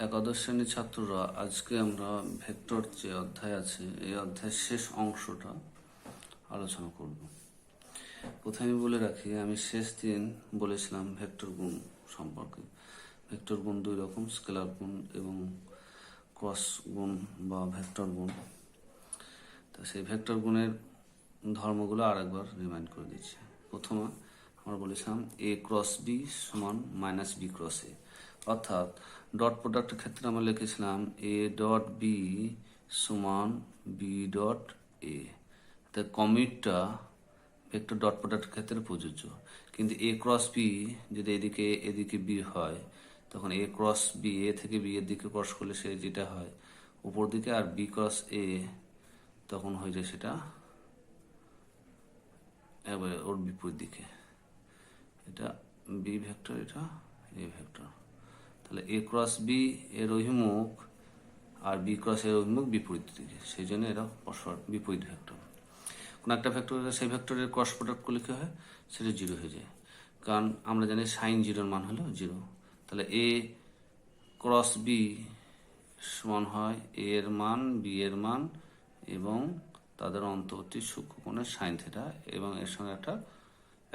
একাদশ শ্রেণীর ছাত্ররা, আজকে আমরা ভেক্টর যে অধ্যায় আছে এই অধ্যায়ের শেষ অংশটা আলোচনা করব। প্রথমে আমি বলে রাখি, আমি শেষ দিন বলেছিলাম ভেক্টর গুণ সম্পর্কে। ভেক্টর গুণ দুই রকম, স্কেলার গুণ এবং ক্রস গুণ বা ভেক্টর গুণ। তো সেই ভেক্টর গুণের ধর্মগুলো আরেকবার রিমাইন্ড করে দিচ্ছি। প্রথমে আমরা বলেছিলাম এ ক্রস বি সমান মাইনাস বি ক্রস এ, অর্থাৎ ডট প্রোডাক্টের ক্ষেত্রে আমরা লিখেছিলাম এ ডট বি সমান বি ডট এ। তাই কমিটটা ভেক্টর ডট প্রোডাক্টের ক্ষেত্রে প্রযোজ্য, কিন্তু এ ক্রস বি যদি এদিকে বি হয়, তখন এ ক্রস বি, এ থেকে বি এর দিকে ক্রস করলে সে যেটা হয় উপর দিকে, আর বি ক্রস এ তখন হয়ে যায় সেটা এবারে ওর বিপরীত দিকে। এটা বি ভেক্টর, এটা এ ভেক্টর। তাহলে এ ক্রস বি এর অভিমুখ আর বি ক্রস এর অভিমুখ বিপরীত দিকে, সেই জন্য এরা পরস্পর বিপরীত ভেক্টর। কোনো একটা ভেক্টর সেই ভেক্টরের ক্রস প্রোডাক্ট করলে কি হয়, সেটা জিরো হয়ে যায়, কারণ আমরা জানি সাইন জিরোর মান হলো জিরো। তাহলে এ ক্রস বি সমান হয় এ এর মান, বি এর মান এবং তাদের অন্তর্বর্তী সূক্ষ্মকোণের সাইন থিটা, এবং এর সঙ্গে একটা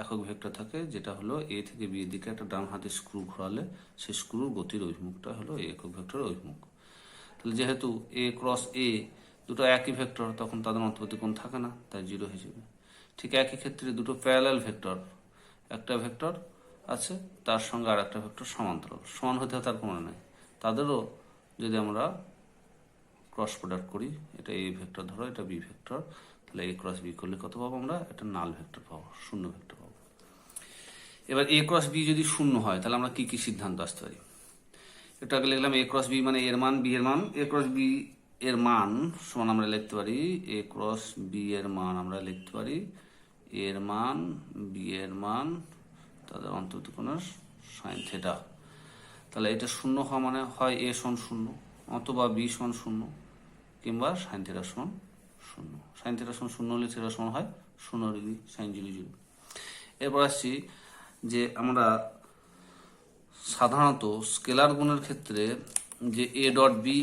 একক ভেক্টর থাকে যেটা হলো এ থেকে বি এর দিকে একটা ডান হাতে স্ক্রু ঘোরালে সেই স্ক্রুর গতির অভিমুখটা হলো এই একক ভেক্টরের অভিমুখ। তাহলে যেহেতু এ ক্রস এ দুটো একই ভেক্টর, তখন তাদের অন্তর্বর্তী কোণ থাকে না, তাই জিরো হয়ে যাবে। ঠিক একই ক্ষেত্রে দুটো প্যারালাল ভেক্টর, একটা ভেক্টর আছে তার সঙ্গে আর একটা ভেক্টর সমান্তরাল, সমান হতে তার কোনো নেই, তাদেরও যদি আমরা ক্রস প্রোডাক্ট করি, এটা এ ভেক্টর ধরো, এটা বি ভেক্টর, তাহলে এ ক্রস বি করলে কত পাবো আমরা, একটা নাল ভেক্টর পাবো, শূন্য ভেক্টর পাবো। এবার এ ক্রস বি যদি শূন্য হয় তাহলে আমরা কি কি সিদ্ধান্ত আসতে পারি। একটু আগে লিখলাম এ ক্রস বি মানে এর মান, বি এর মান। এ ক্রস বি এর মান সমান আমরা লিখতে পারি এ ক্রস বি এর মান, আমরা লিখতে পারি এর মান, বি এর মান, তাদের অন্তর্বর্তী কোণের সাইন থিটা। তাহলে এটা শূন্য হওয়া মানে হয় এ সমান শূন্য, অথবা বি সমান শূন্য, কিংবা সাইন থিটা সমান শূন্য। সাইন থিটা সমান শূন্য হলে থিটা সমান হয় 0 ডিগ্রি, সাইন 0 0। এরপর আসছি যে আমরা সাধারণত স্কেলার গুণের ক্ষেত্রে যে এ ডট বি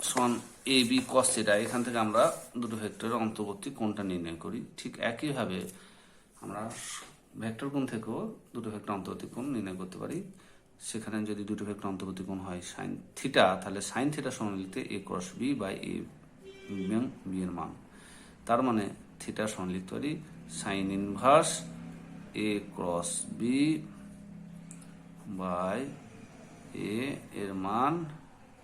সমান এ বি কস থিটা, এখান থেকে আমরা দুটো ভেক্টরের অন্তর্বর্তী কোণটা নির্ণয় করি। ঠিক একইভাবে আমরা ভেক্টর গুণ থেকেও দুটো ভেক্টর অন্তর্বর্তী কোণ নির্ণয় করতে পারি। সেখানে যদি দুটো ভেক্টর অন্তর্বর্তী কোণ হয় সাইন থিটা, তাহলে সাইন থিটা সমান লিখতে A cross B by A B এর মান। তার মানে থিটা সমান লিখতে পারি sine inverse A cross B by A এর মান,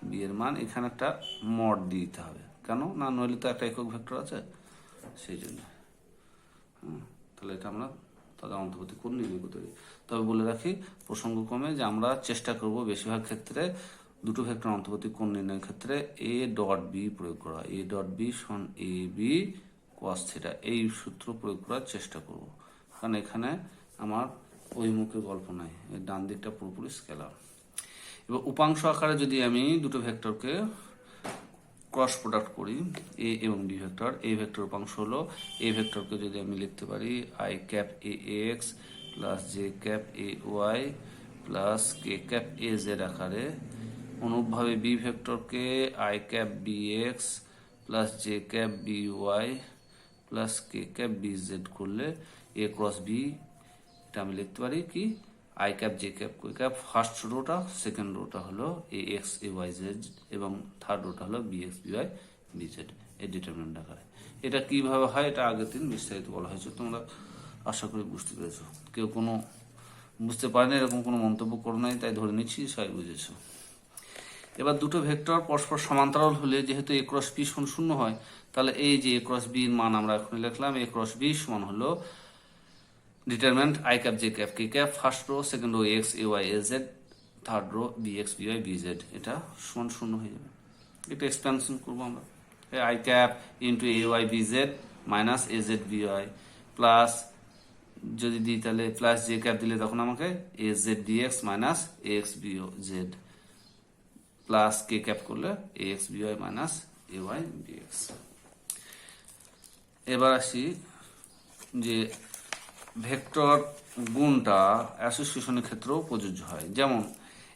বি এর মান। এখানে একটা মড দিতে হবে, কেন না, নইলে তো একটা একক ভেক্টর আছে, সেই জন্য। তাহলে এটা আমরা তাদের অন্তর্বর্তী কোণ নির্ণয় করতে পারি। তবে বলে রাখি প্রসঙ্গক্রমে যে আমরা চেষ্টা করব বেশিরভাগ ক্ষেত্রে দুটো ভেক্টর অন্তর্বর্তী কোণ নির্ণয়ের ক্ষেত্রে এ ডট বি প্রয়োগ করা, এ ডট বি সমান এ বি কস থিটা, এই সূত্র প্রয়োগ করার চেষ্টা করব, কারণ এখানে আমার অভিমুখের গল্প নাই, এর ডান দিকটা পুরোপুরি স্কেলার। এবার উপাংশ আকারে যদি আমি দুটো ভেক্টরকে ক্রস প্রোডাক্ট করি, এ এবং বি ভেক্টর, এ ভেক্টর উপাংশ হলো, এ ভেক্টরকে যদি আমি লিখতে পারি I cap A X plus J cap A Y plus K cap A Z আকারে, অনুরূপভাবে বি ভেক্টরকে I cap B X plus J cap B Y plus K cap B Z করলে এ ক্রস বি, এটা আমি লিখতে পারি কি I cap J cap K cap, first রোটা, সেকেন্ড রোটা হলো A X A Y Z এবং থার্ড রোটা হলো B X B Y B Z, এর ডিটারমিনেন্ট আকারে। এটা কিভাবে হয় এটা আগের দিন বিস্তারিত বলা হয়েছে, তোমরা আশা করি বুঝতে পেরেছো। কেউ কোনো বুঝতে পারেনি এরকম কোনো মন্তব্য করো নাই, তাই ধরে নিচ্ছি সবাই বুঝেছো। এবার দুটো ভেক্টর পরস্পর সমান্তরাল হলে যেহেতু এ ক্রস বি সমান শূন্য হয়, তাহলে এই যে এ ক্রস বি এর মান আমরা এখন লিখলাম এ ক্রস বি সমান হলো determinant I cap J cap K cap, first row, second row X A Y A Z, third row B X B Y B Z, এটা সমান শূন্য হয়ে যাবে। এটা এক্সপ্যানশন করবো আমরা, I cap into A Y B Z minus A Z B Y plus, যদি দিই তাহলে প্লাস জে ক্যাপ দিলে তখন আমাকে A Z D X minus A X B Z plus K cap করলে এ এক্স বি ওয়াই মাইনাস এ Y B x. এবার আসি যে ভেক্টর গুণটা অ্যাসোসিয়েশনের ক্ষেত্রেও প্রযোজ্য হয়। যেমন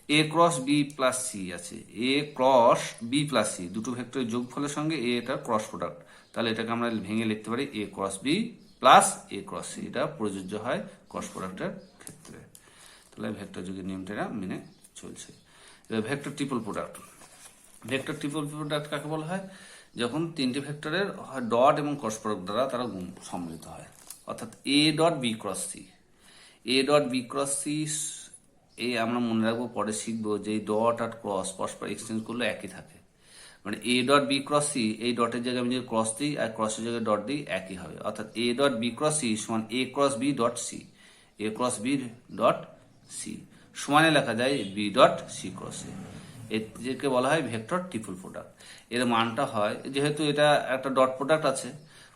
এ ক্রস বি প্লাস সি আছে, এ ক্রস বি প্লাস সি দুটো ভেক্টরের যোগফলের সঙ্গে এ এটা ক্রস প্রোডাক্ট, তাহলে এটাকে আমরা ভেঙে লিখতে পারি এ ক্রস বি প্লাস এ ক্রস সি। এটা প্রযোজ্য হয় ক্রস প্রোডাক্টের ক্ষেত্রে। তাহলে ভেক্টর যুগের নিয়মটা এরা মেনে চলছে। এবার vector triple product. Vector triple product কাকে বলা হয়? যখন তিনটি ভেক্টরের ডট এবং ক্রস প্রোডাক্ট দ্বারা তারা সম্মিলিত হয়, অর্থাৎ A dot B cross C. A dot B cross C এই আমরা মনে রাখবো, পরে শিখবো যে ডট আর ক্রস পরস্পর এক্সচেঞ্জ করলে একই থাকে। মানে A dot B cross C, এই ডটের জায়গায় আমি যদি ক্রস দিই আর ক্রসের জায়গায় ডট দিই একই হবে, অর্থাৎ A dot B cross C সমান A cross B dot C. A cross B dot C সমানে লেখা যায় B dot C cross A. একে বলা হয় ভেক্টর ট্রিপল প্রোডাক্ট। এর মানটা হয়, যেহেতু এটা একটা ডট প্রোডাক্ট আছে,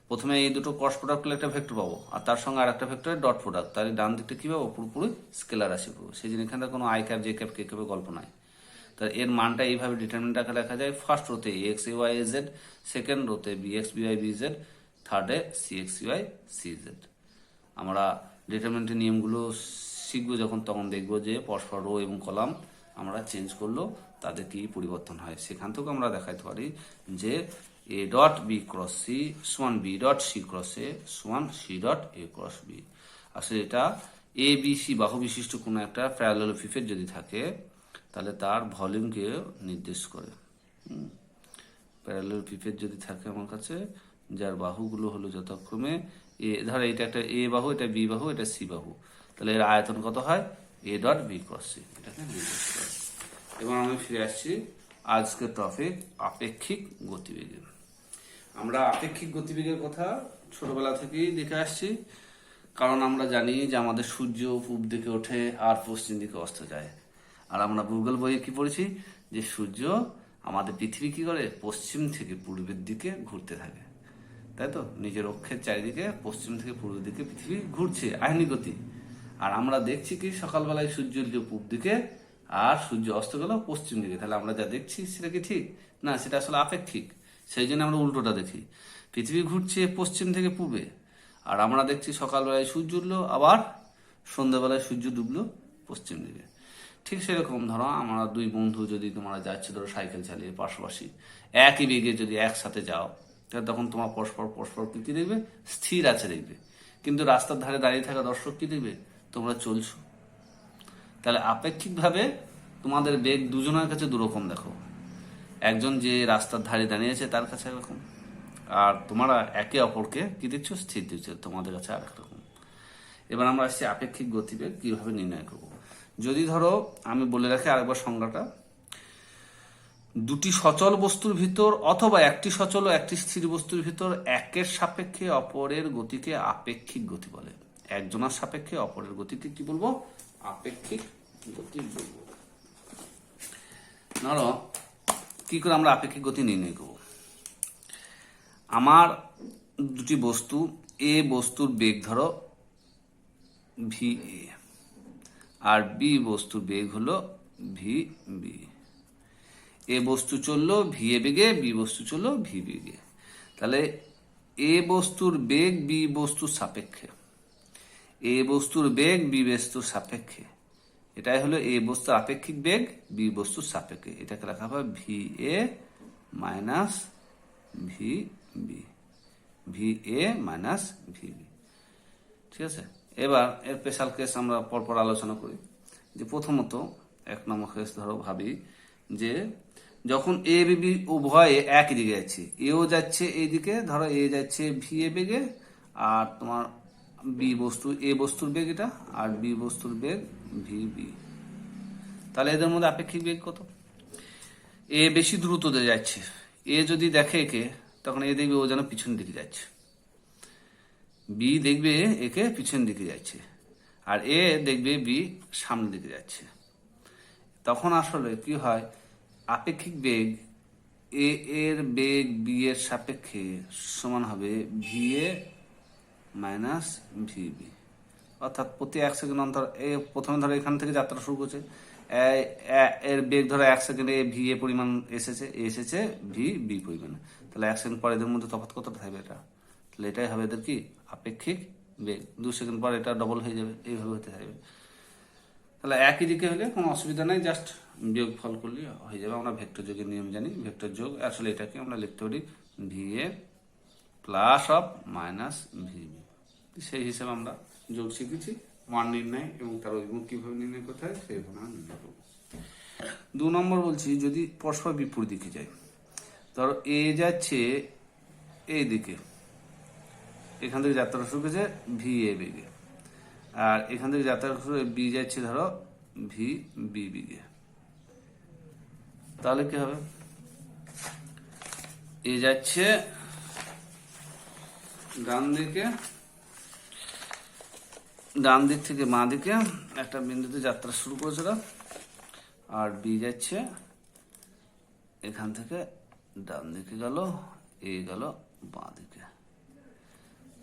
প্রথমে এই দুটো ক্রস প্রোডাক্ট করলে একটা ভেক্টর পাবো, আর তার সঙ্গে আর একটা ভেক্টরের ডট প্রোডাক্ট, তার ডান দিকটা কি পাবো? পুরোপুরি স্কেলার রাশি পাবো। সেই জন্য এখানে কোনো আই ক্যাপ জে ক্যাপ কে ক্যাপের গল্প নাই। তাহলে এর মানটা এইভাবে ডিটারমিনেন্ট আকারে লেখা যায়, ফার্স্ট রোতে A X A Y A Z, second রোতে B X B Y B Z, থার্ডে C X C Y C Z. আমরা ডিটারমিনেন্টের নিয়মগুলো শিখবো যখন, তখন দেখবো যে পরস্পর রো এবং কলাম আমরা চেঞ্জ করলো তাদের কি পরিবর্তন হয়। সেখান থেকে আমরা দেখাতে পারি যে A dot B cross C সমান B dot C cross A সমান C dot A cross B. আসলে এটা এ বি সি বাহু বিশিষ্ট কোনো একটা প্যারালেলোপিপেড যদি থাকে, তাহলে তার ভলিউমকে নির্দেশ করে। প্যারালেলোপিপেড যদি থাকে আমার কাছে, যার বাহুগুলো হলো যথাক্রমে এ, ধর এটা একটা এ বাহু, এটা বি বাহু, এটা সি বাহু, তাহলে এর আয়তন কত হয়? A dot B cross C, এটাকে নির্দেশ করে। এবার আমি ফিরে আসছি আজকের টপিক আপেক্ষিক গতিবেগে। আমরা আপেক্ষিক গতিবেগের কথা ছোটবেলা থেকেই দেখে আসছি, কারণ আমরা জানি যে আমাদের সূর্য পূব দিকে ওঠে আর পশ্চিম দিকে অস্ত যায়। আর আমরা ভূগোল বইয়ে কি পড়েছি? যে সূর্য আমাদের পৃথিবী কি করে? পশ্চিম থেকে পূর্বের দিকে ঘুরতে থাকে, তাই তো? নিজের অক্ষের চারিদিকে পশ্চিম থেকে পূর্ব দিকে পৃথিবী ঘুরছে, আইনি গতি। আর আমরা দেখছি কি সকালবেলায় সূর্য উঠল পূব দিকে আর সূর্য অস্ত গেল পশ্চিম দিকে, তাহলে আমরা যা দেখছি সেটা কি ঠিক? না, সেটা আসলে আপেক্ষিক। সেই জন্য আমরা উল্টোটা দেখি, পৃথিবী ঘুরছে পশ্চিম থেকে পূবে, আর আমরা দেখছি সকালবেলায় সূর্য উঠলো আবার সন্ধ্যাবেলায় সূর্য ডুবলো পশ্চিম দিকে। ঠিক সেরকম ধরো আমরা দুই বন্ধু যদি তোমরা যাচ্ছে ধরো সাইকেল চালিয়ে পাশাপাশি একই বেগে যদি একসাথে যাও, তখন তোমার পরস্পর পরস্পর কি দেখবে? স্থির আছে দেখবে। কিন্তু রাস্তার ধারে দাঁড়িয়ে থাকা দর্শক কি দেখবে? তোমরা চলছো। তাহলে আপেক্ষিকভাবে তোমাদের বেগ দুজনের কাছে দুরকম দেখো। একজন যে রাস্তার ধারে দাঁড়িয়েছে তার কাছে একরকম, আর তোমরা একে অপরকে কি দেখছো? স্থির দেখছো, তোমাদের কাছে আর একরকম। এবার আমরা আসছি আপেক্ষিক গতিবেগ কিভাবে নির্ণয় করব। যদি ধরো আমি বলে রাখি আরেকবার সংজ্ঞাটা, দুটি সচল বস্তুর ভিতর অথবা একটি সচল ও একটি স্থির বস্তুর ভিতর একের সাপেক্ষে অপরের গতিকে আপেক্ষিক গতি বলে। একজনের সাপেক্ষে অপরের গতিকে কি বলবো? আপেক্ষিক গতি বলবো। ধরো কি করে আমরা আপেক্ষিক গতি নির্ণয় করব? আমার দুটি বস্তু, এ বস্তুর বেগ ধরো ভি এ আর বি বস্তুর বেগ হলো ভি বি। এ বস্তু চললো ভি এ বেগে, বি বস্তু চললো ভি বেগে। তাহলে এ বস্তুর বেগ বি বস্তুর সাপেক্ষে, এ বস্তুর বেগ বি বস্তুর সাপেক্ষে, এটাই হলো এ বস্তুর আপেক্ষিক বেগ বি বস্তুর সাপেক্ষে। এটাকে লেখা হবে V A minus V B, V A minus V B. ঠিক আছে, এবার এর স্পেশাল কেস আমরা পরপর আলোচনা করি। যে প্রথমত এক নম্বর কেস ধরো ভাবি যে যখন এ বি উভয়ে একই দিকে যাচ্ছে, এও যাচ্ছে এইদিকে, ধরো এ যাচ্ছে ভি এ বেগে আর তোমার বি বস্তু, এ বস্তুর বেগ এটা আর বি বস্তুর বেগ ভি বি। তাহলে এদের মধ্যে আপেক্ষিক বেগ কত? এ বেশি দ্রুততে যাচ্ছে, এ যদি দেখে একে তখন এ দেখবে ও যেন পিছন দিকে যাচ্ছে, বি দেখবে একে পিছন দিকে যাচ্ছে, আর এ দেখবে বি সামনের দিকে যাচ্ছে। তখন আসলে কি হয়? আপেক্ষিক বেগ এ এর বেগ বি এর সাপেক্ষে সমান হবে V A minus V B. অর্থাৎ প্রতি 1 সেকেন্ড অন্তর এ প্রথমে ধরো এখান থেকে যাত্রা শুরু করছে, এর বেগ ধরো 1 সেকেন্ডে ভি এ পরিমাণ এসেছে ভি বি পরিমাণ, তাহলে 1 সেকেন্ড পর এদের মধ্যে তফাৎ কতটা থাকবে? এটা, তাহলে এটাই হবে এদের কি আপেক্ষিক বেগ। 2 সেকেন্ড পর এটা ডবল হয়ে যাবে, এইভাবে হতে থাকবে। তাহলে একই দিকে হলে কোনো অসুবিধা নেই, জাস্ট বিয়োগফল করলে হয়ে যাবে। আমরা ভেক্টর যোগের নিয়ম জানি, ভেক্টর যোগ আসলে এটাকে আমরা লিখতে পারি VA plus of minus VB। সেই হিসেবে আমরা যোগ শিখেছি, মান নির্ণয় এবং তার অভিমুখ কীভাবে নির্ণয় করতে হয় সেইভাবে আমরা নির্ণয় করবো। 2 নম্বর বলছি, যদি পরস্পর বিপরীত দিকে যায়, ধরো এ যাচ্ছে এই দিকে, এখান থেকে যাত্রা শুরু করেছে VA বেগে, আর এখান থেকে যাত্রা শুরু বি যাচ্ছে ধরো VB বেগে, তাহলে কি হবে? এ যাচ্ছে ডান দিকে, ডান দিক থেকে বাঁ দিকে একটা বিন্দুতে যাত্রা শুরু করেছিল, আর বি যাচ্ছে এখান থেকে ডান দিকে গেল, এ গেল বাঁ দিকে।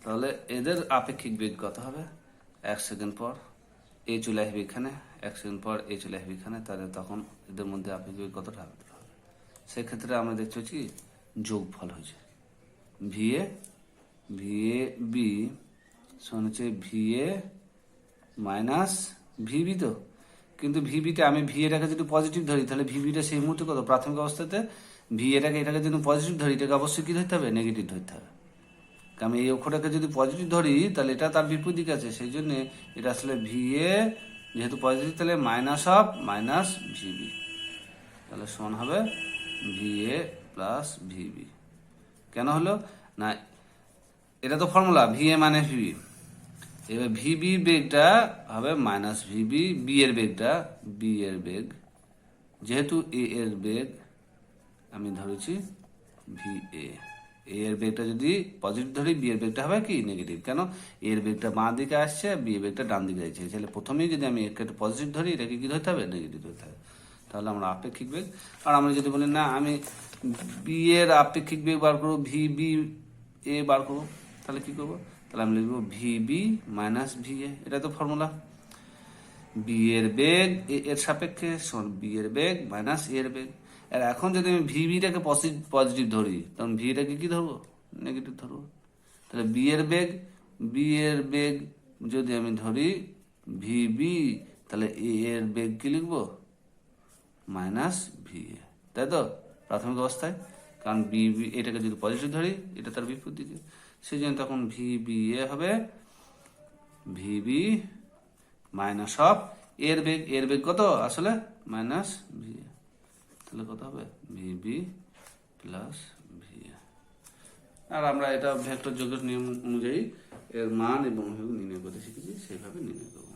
তাহলে এদের আপেক্ষিক বেগ কত হবে? 1 সেকেন্ড পর এ চলে আসবে এখানে, 1 সেকেন্ড পর এ চলে আসবে এখানে, তাহলে তখন এদের মধ্যে আপেক্ষিক বেগ কতটা হবে? সেক্ষেত্রে আমরা দেখতে পাচ্ছি যোগফল হয়েছে VA বি সমান হচ্ছে VA মাইনাস VB। তো কিন্তু VBটা আমি VAটাকে যদি পজিটিভ ধরি, তাহলে VBটা সেই মুহূর্তে কত? প্রাথমিক অবস্থাতে VAটাকে, এটাকে যদি পজিটিভ ধরি, এটাকে অবশ্যই কি ধরতে হবে? নেগেটিভ ধরতে হবে। কারণ এই অক্ষরটাকে যদি পজিটিভ ধরি, তাহলে এটা তার বিপরীত দিকে আছে, সেই জন্য এটা আসলে VA যেহেতু পজিটিভ, তাহলে মাইনাস অফ মাইনাস VB, তাহলে সমান হবে VA প্লাস VB। কেন হলো না? এটা তো ফর্মুলা VA মাইনাস VB। এবার VB বেগটা হবে মাইনাস VB, বি এর বেগটা, বি এর বেগ যেহেতু এ এর বেগ আমি ধরেছি VA, এ এর বেগটা যদি পজিটিভ ধরি, বি এর বেগটা হবে কি? নেগেটিভ। কেন? এ এর বেগটা বাঁ দিকে আসছে, বি এর বেগটা ডান দিকে যাচ্ছে, তাহলে প্রথমেই যদি আমি একে পজিটিভ ধরি, এটাকে কি ধরতে হবে? নেগেটিভ ধরতে হবে। তাহলে আমরা আপেক্ষিক বেগ, আর আমরা যদি বলি না আমি বি এর আপেক্ষিক বেগ বার করবো, VBA বার করবো, তাহলে কি করবো? তাহলে আমি লিখবো VB মাইনাস VA। এটা তো ফর্মুলা, বি এর বেগ এ এর সাপেক্ষে সমান বি এর বেগ মাইনাস এ এর বেগ। আর এখন যদি আমি VBটাকে পজিটিভ ধরি, তখন VAটাকে কি ধরবো? নেগেটিভ ধরবো। তাহলে বি এর বেগ যদি আমি ধরি VB, তাহলে এ এর বেগ কি লিখবো? মাইনাস VA, তাই তো প্রাথমিক অবস্থায়। কারণ BB এটাকে যদি পজিটিভ ধরি, এটা তার বিপরীত দিকে, সেই জন্য তখন VBA হবে VB মাইনাস অফ এর বেগ, এর বেগ কত আসলে? মাইনাস VA, তাহলে কত হবে? VB plus VA। আর আমরা এটা ভেক্টর যোগের নিয়ম অনুযায়ী এর মান এবং নির্ণয় করতে শিখেছি, সেইভাবে নির্ণয় করব।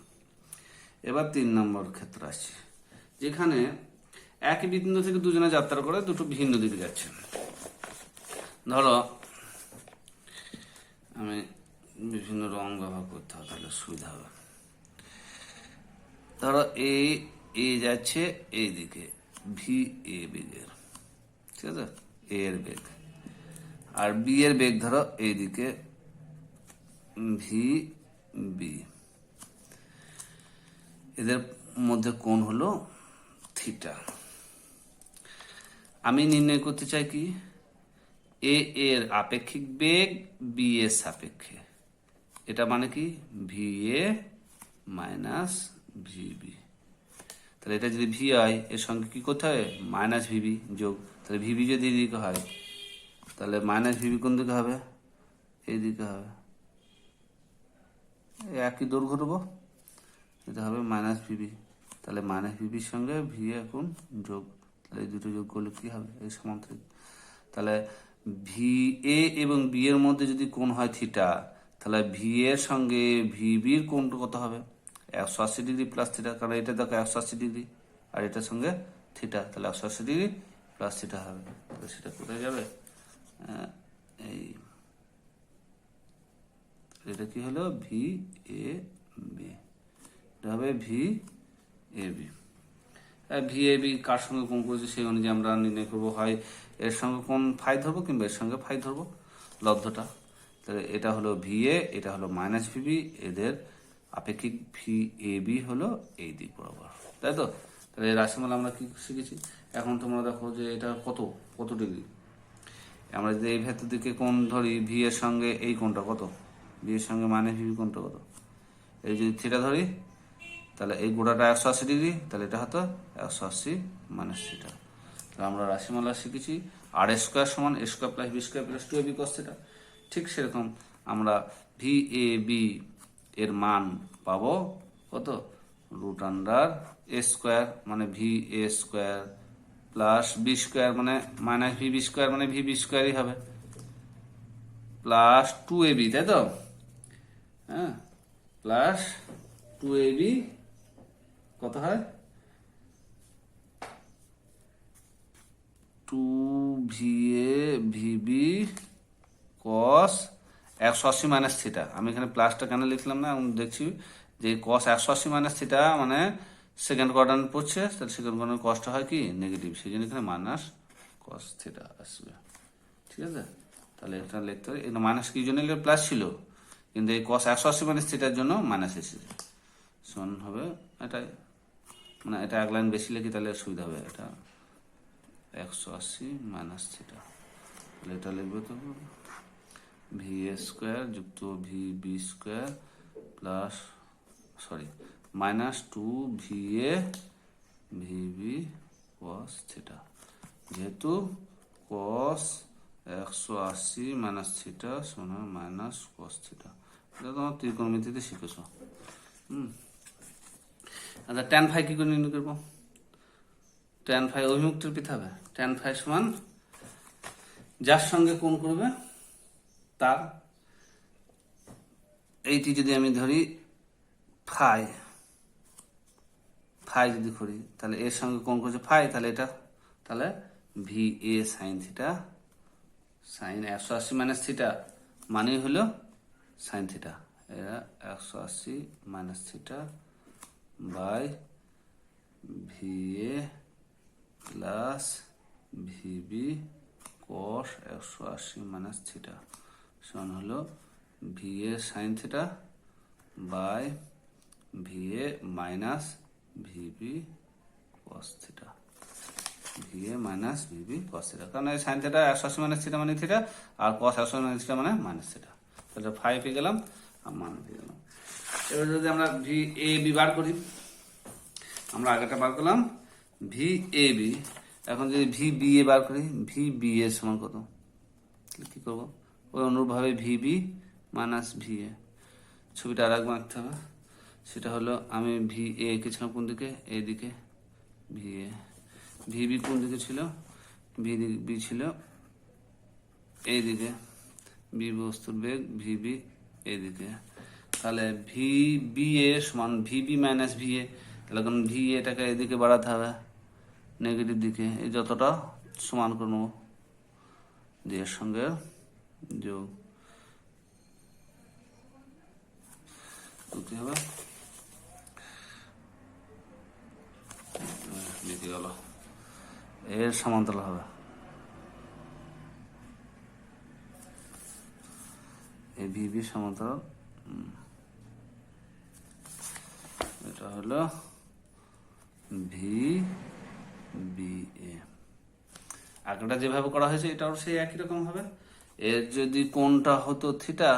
এবার 3 নম্বর ক্ষেত্র আসছে, যেখানে একই বিন্দু থেকে দুজনে যাত্রা করে দুটো ভিন্ন দিকে যাচ্ছে। ধরো আমি বিভিন্ন রং ব্যবহার করতে হবে, তাহলে সুবিধা হবে। ধরো এ যাচ্ছে এই দিকে VA বেগের, ঠিক আছে, এ এর বেগ, আর বি এর বেগ ধরো এইদিকে VB। এদের মধ্যে কোণ হলো থিটা। আমি নির্ণয় করতে চাই কি? এ এর আপেক্ষিক বেগ বি এর সাপেক্ষে, এটা মানে কি? VA minus VB। তাহলে এটা যদি ভি হয়, এর সঙ্গে কি করতে হবে? মাইনাস VB যোগ। তাহলে VB যদি এদিকে হয়, তাহলে মাইনাস VB কোন দিকে হবে? এই দিকে হবে। একই দৈর্ঘ্য দেবো, এটা হবে মাইনাস VB। তাহলে মাইনাস VBর সঙ্গে VA এখন যোগ, তাহলে এই দুটো যোগ করলে কি হবে? এই সমান্তরিক। তাহলে VA এবং বি এর মধ্যে যদি কোণ হয় থিটা, তাহলে VA এর সঙ্গে VBর কোণ কত হবে? 180 ডিগ্রি প্লাস থিটা, কারণ এটা দেখো 180 ডিগ্রি, আর এটার সঙ্গে থিটা, তাহলে 180 ডিগ্রি প্লাস থিটা হবে। তাহলে সেটা কোথায় যাবে? এই এটা কি হলো? VAB, এটা হবে VAB। VAB কার সঙ্গে কোণ করেছে সেই অনুযায়ী আমরা নির্ণয় করবো, হয় এর সঙ্গে কোণ ফাই ধরবো কিংবা এর সঙ্গে ফাই ধরবো, লব্ধটা। তাহলে এটা হলো VA, এটা হলো মাইনাস VB, এদের আপেক্ষিক VAB হলো এই দিক বরাবর, তাই তো? তাহলে এই রাশিমালা আমরা কি শিখেছি। এখন তোমরা দেখো যে এটা কত ডিগ্রি। আমরা যদি এই ভেতর দিকে কোণ ধরি, ভি এর সঙ্গে এই কোণটা কত? ভি এর সঙ্গে মাইনাস VB কোণটা কত? এই যদি থিটা ধরি, তাহলে এই গোটাটা 180°, তাহলে এটা হতো 180 মাইনাস থিটা। তাহলে আমরা রাশিমালা শিখেছি আর স্কোয়ার সমান A square plus B square plus 2ab cos থিটা। ঠিক সেরকম আমরা VAB এর মান পাবো কত, রুট আন্ডার এ স্কোয়ার মানে VA square plus B square মানে মাইনাস VB স্কোয়ার মানে VB স্কোয়ারই হবে, প্লাস 2ab, তাই তো? হ্যাঁ, প্লাস 2ab কত হয়, 2VA VB cos 180 minus theta. আমি এখানে প্লাসটা কেন লিখলাম না, আমি দেখছি যে cos 180 মাইনাস থিটা মানে সেকেন্ড কোয়াড্রান্ট পড়ছে, তাহলে সেকেন্ড কোয়াড্রান্ট কসটা হয় কি নেগেটিভ, সেই জন্য এখানে মাইনাস cos থিটা আসবে। ঠিক আছে, তাহলে এটা লিখতে হবে, এটা মাইনাস কি জন্য প্লাস ছিল, কিন্তু এই cos 180 মাইনাস থিটার জন্য মাইনাস এসেছে, সমান হবে এটাই, মানে এটা এক লাইন বেশি লিখি তাহলে সুবিধা হবে, এটা 180 মাইনাস থিটা। তাহলে এটা লিখবে তো VA স্কোয়ার যুক্ত VB square plus minus 2VA VB cos theta, যেহেতু cos 180 মাইনাস থিটা সমান মাইনাস cos থিটা। এটা তোমার ত্রিকোণমিতিতে শিখেছ। আচ্ছা, tan ফাই কি করে নির্ণয় করবো? tan ফাই অভিমুখটার পেতে হবে, tan ফাই সমান যার সঙ্গে কোণ করবে তার, এইটি যদি আমি ধরি ফাই, ফাই যদি করি তাহলে এর সঙ্গে কোণ করছে ফাই, তাহলে এটা তাহলে VA sine theta, sine 180 minus theta মানে হলো সাইন থিটা, এরা 180 minus theta by VA plus VB cos 180 minus theta সমান হলো VA sine theta by VA minus VB cos theta, VA minus VB cos theta, কারণ এই sine theta 180 minus theta মানে theta, আর cos 180 minus theta মানে minus theta, তাহলে 5 পেয়ে গেলাম আর মান পেয়ে গেলাম। এবার যদি আমরা VAB বার করি, আমরা আগেটা বার করলাম VAB, এখন যদি VBA বার করি, VBA সমান কত, কি করবো, ওই অনুরূপভাবে VB মাইনাস VA, ছবিটা আর একবার আঁকতে হবে, সেটা হলো আমি VA এঁকেছিলাম কোন দিকে, এইদিকে VA, VB কোন দিকে ছিল, VB ছিল এইদিকে, B বস্তুর বেগ, VB এইদিকে, তাহলে VBA সমান VB মাইনাস VA, তাহলে কারণ VA এটাকে এদিকে বাড়াতে হবে নেগেটিভ দিকে, এই যতটা সমান করে নেবো দিয়ে এর সঙ্গে যোগ করতে হবে, লিখে গেল, এর সমান্তরাল হবে এই VB সমান্তরাল, এটা হলো VBA। আগেটা যেভাবে করা হয়েছে এটাও সেই একই রকম হবে। এর যদি কোণটা হতো থিটা,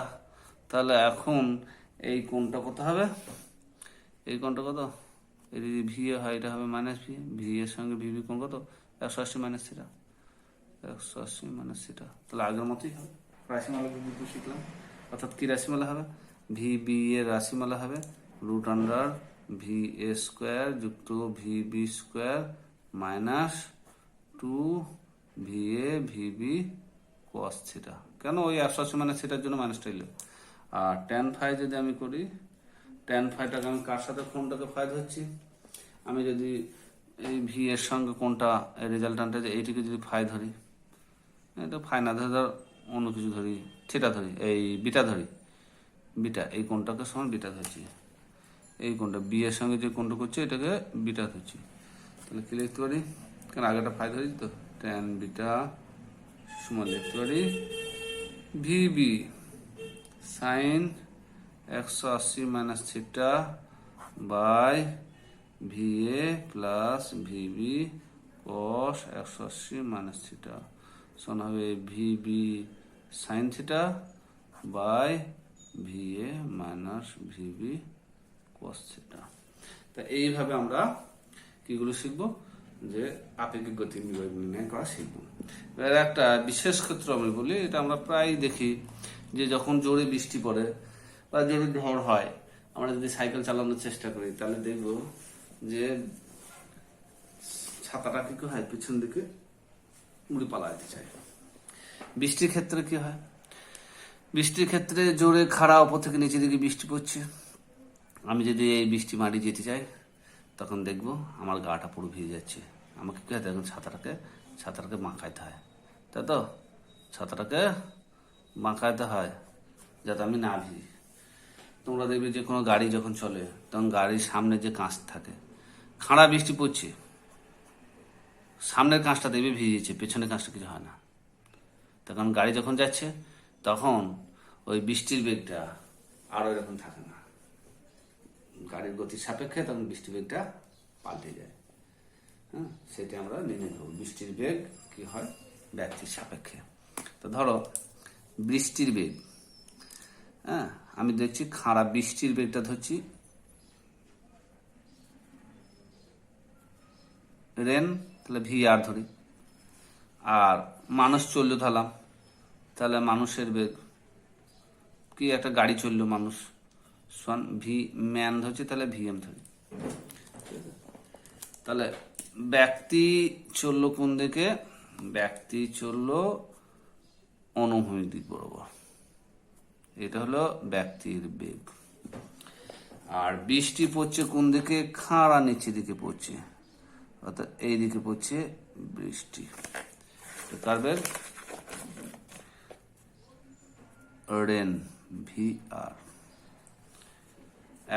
তাহলে এখন এই কোণটা কত হবে, এই কোণটা কত, এই যদি VA হয় এটা হবে মাইনাস VA এর সঙ্গে VB কোণ কত, 180 মাইনাস থিটা, 180 মাইনাস থিটা, তাহলে আগের মতোই হবে। রাশিমালা কিন্তু শিখলাম, অর্থাৎ কি রাশিমালা হবে, VB এর রাশিমালা হবে রুট আন্ডার VA স্কোয়ার যুক্ত VB square minus 2VA VB cos theta, কেন ওই 180 মাইনাস থিটার জন্য মাইনাসটা এলো। আর tan ফাই যদি আমি করি, tan ফাইটাকে আমি কার সাথে কোণটাকে ফাই ধরছি, আমি যদি এই V এর সঙ্গে কোণটা রেজাল্টান্টে এইটিকে যদি ফাই ধরি, এটা ফাই না ধরে ধর অন্য কিছু ধরি, থিটা ধরি, এই বিটা ধরি, বিটা এই কোণটাকে সমান বিটা ধরছি, এই কোণটা বি এর সঙ্গে যে কোণটা করছে এটাকে বিটা ধরছি, তাহলে কি লিখতে পারি, কারণ আগেটা ফাই ধরেছি তো, ট্যান বিটা সমান লিখতে পারি VB sine 180 minus theta by VA plus VB cos 180 minus theta সমান হবে VB sine theta by VA minus VB cos theta. তা এইভাবে আমরা কিগুলো শিখবো, যে আপেক্ষিক গতি নির্ণয় করা শিখবো। এর একটা বিশেষ ক্ষেত্র আমি বলি, এটা আমরা প্রায় দেখি যে যখন জোরে বৃষ্টি পড়ে বা জোরে ঝড় হয়, আমরা যদি সাইকেল চালানোর চেষ্টা করি তাহলে দেখবো যে ছাতাটা কি হয়, পিছন দিকে উড়ে পালাতে চায়। বৃষ্টির ক্ষেত্রে কি হয়, বৃষ্টির ক্ষেত্রে জোরে খাড়া উপর থেকে নিচে দিকে বৃষ্টি পড়ছে, আমি যদি এই বৃষ্টি মাটি যেতে চাই তখন দেখবো আমার গাটা পুরো ভিজে যাচ্ছে। আমাকে কি হয়, এখন ছাতাটাকে মাখাইতে হয়, তাই তো, ছাতাটাকে মাখাইতে হয় যাতে আমি না ভিজি। তোমরা দেখবে যে কোনো গাড়ি যখন চলে তখন গাড়ির সামনে যে কাঁচ থাকে, খাড়া বৃষ্টি পড়ছে, সামনের কাঁচটা দেখবে ভিজেছে, পেছনের কাঁচটা কিছু হয় না। তখন গাড়ি যখন যাচ্ছে তখন ওই বৃষ্টির বেগটা আর এরকম থাকে না, গাড়ির গতির সাপেক্ষে তখন বৃষ্টির বেগটা পাল্টে যায়। হ্যাঁ, সেটা আমরা নির্ণয় করব, বৃষ্টির বেগ কি হয় ব্যক্তির সাপেক্ষে। তো ধরো বৃষ্টির বেগ, হ্যাঁ আমি দেখছি খাড়া বৃষ্টির বেগটা ধরছি রেন, তাহলে ভি আর ধরি, আর মানুষ চললো ধরলাম, তাহলে মানুষের বেগ কি, একটা গাড়ি চললো মানুষ সমান ভি ম্যান ধরছি, তাহলে ভিএম ধরি। তাহলে ব্যক্তি চললো কোন দিকে, ব্যক্তি চললো অনুভূমিক দিক বরাবর, এটা হলো ব্যক্তির বেগ। আর বৃষ্টি পড়ছে কোন দিকে, খাড়া নিচের দিকে পড়ছে, অর্থাৎ এই দিকে পড়ছে বৃষ্টি, কার বেগ, রেন ভি আর।